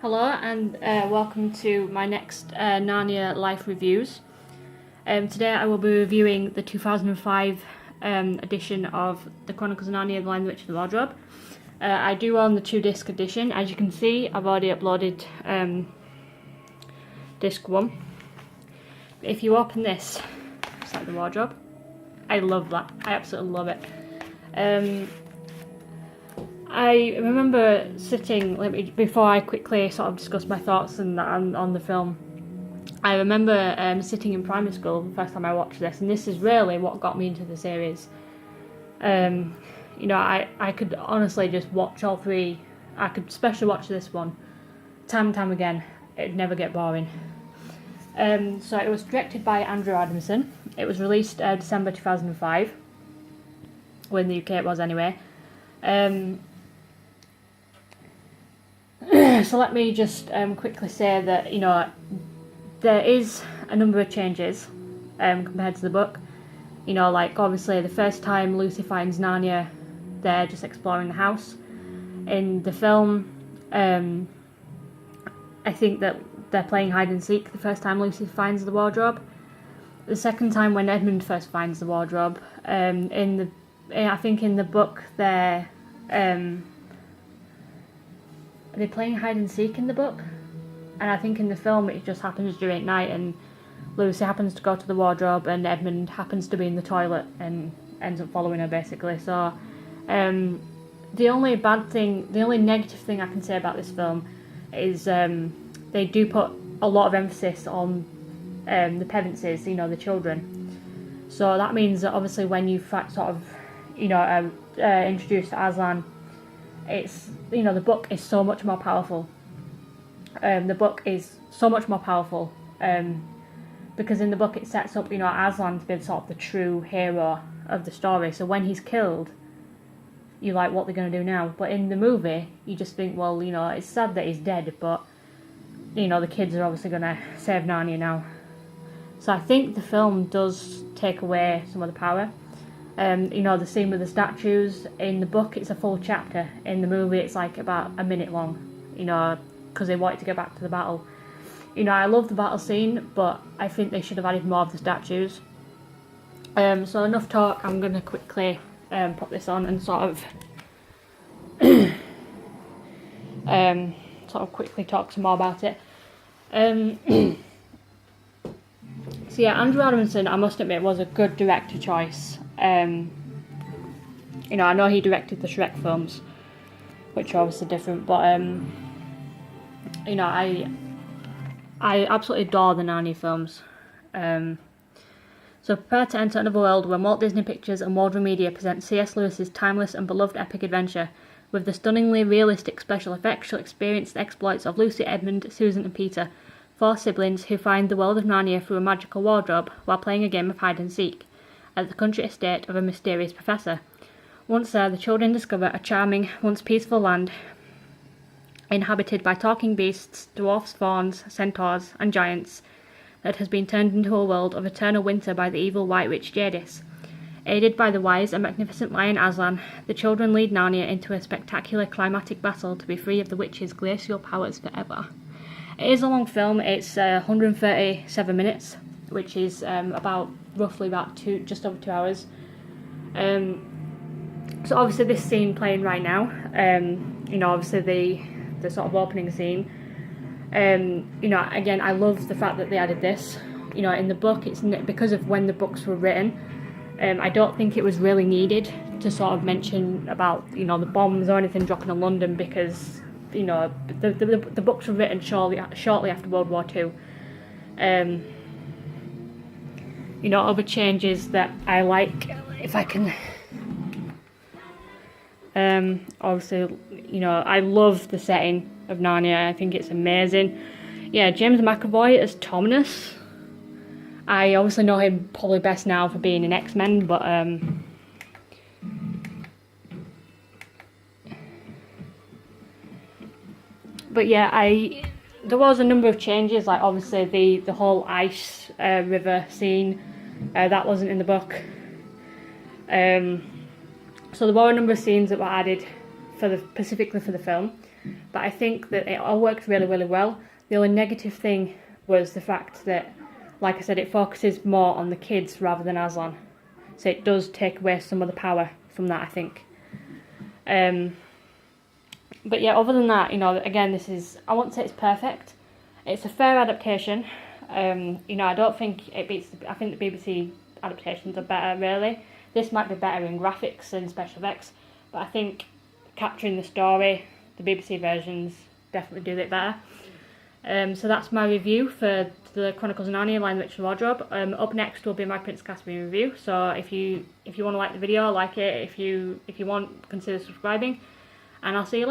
Hello and welcome to my next Narnia Life Reviews. Today I will be reviewing the 2005 edition of the Chronicles of Narnia, The Lion, the Witch and the Wardrobe. I do own the 2-disc edition. As you can see, I've already uploaded disc 1. If you open this, it's like the wardrobe. I love that. I absolutely love it. I remember sitting, before I quickly sort of discuss my thoughts on the film, I remember sitting in primary school the first time I watched this, and this is really what got me into the series. I could honestly just watch all three. I could especially watch this one time and time again. It'd never get boring. So it was directed by Andrew Adamson. It was released December 2005, well, in the UK it was anyway. So let me just quickly say that, there is a number of changes compared to the book. Obviously the first time Lucy finds Narnia, they're just exploring the house. In the film, I think that they're playing hide and seek the first time Lucy finds the wardrobe. The second time when Edmund first finds the wardrobe, I think in the book they're are they playing hide and seek in the book? And I think in the film it just happens during night and Lucy happens to go to the wardrobe and Edmund happens to be in the toilet and ends up following her basically. So the only negative thing I can say about this film is they do put a lot of emphasis on the Pevenses, the children. So that means that obviously when you introduced to Aslan, it's the book is so much more powerful. The book is so much more powerful because in the book it sets up Aslan to be sort of the true hero of the story. So when he's killed, you're like, what they're going to do now? But in the movie, you just think, well, it's sad that he's dead, but the kids are obviously going to save Narnia now. So I think the film does take away some of the power. The scene with the statues, in the book it's a full chapter. In the movie it's like about a minute long, because they wanted to go back to the battle. I love the battle scene, but I think they should have added more of the statues. So enough talk, I'm going to quickly put this on and sort of quickly talk some more about it. So yeah, Andrew Adamson, I must admit, was a good director choice. I know he directed the Shrek films, which are obviously different, but I absolutely adore the Narnia films. So prepare to enter another world when Walt Disney Pictures and Walden Media present C.S. Lewis's timeless and beloved epic adventure. With the stunningly realistic special effects, you'll experience the exploits of Lucy, Edmund, Susan and Peter, 4 siblings who find the world of Narnia through a magical wardrobe while playing a game of hide and seek at the country estate of a mysterious professor. Once there, the children discover a charming, once peaceful land inhabited by talking beasts, dwarfs, fauns, centaurs and giants that has been turned into a world of eternal winter by the evil White Witch Jadis. Aided by the wise and magnificent Lion Aslan, the children lead Narnia into a spectacular climatic battle to be free of the witch's glacial powers forever. It is a long film. It's 137 minutes, which is roughly just over 2 hours. So obviously this scene playing right now, obviously the sort of opening scene, again, I love the fact that they added this. In the book, it's because of when the books were written, I don't think it was really needed to sort of mention about, the bombs or anything dropping on London, because, the books were written shortly after World War II. Other changes that I like, if I can, obviously, I love the setting of Narnia. I think it's amazing. Yeah, James McAvoy as Thomas. I obviously know him probably best now for being in X-Men, but yeah, there was a number of changes, like obviously the whole ice river scene, that wasn't in the book. So there were a number of scenes that were added specifically for the film. but I think that it all worked really, really well. The only negative thing was the fact that, like I said, it focuses more on the kids rather than Aslan. So it does take away some of the power from that, I think. But yeah, other than that, you know, again, this is, I won't say it's perfect. It's a fair adaptation. You know, I don't think it beats, I think the BBC adaptations are better, really. This might be better in graphics and special effects, but I think capturing the story, the BBC versions definitely do it better. So that's my review for the Chronicles of Narnia, Lion, the Witch and Wardrobe. Up next will be my Prince Caspian review. So if you want to like the video, like it. If you want, consider subscribing, and I'll see you later.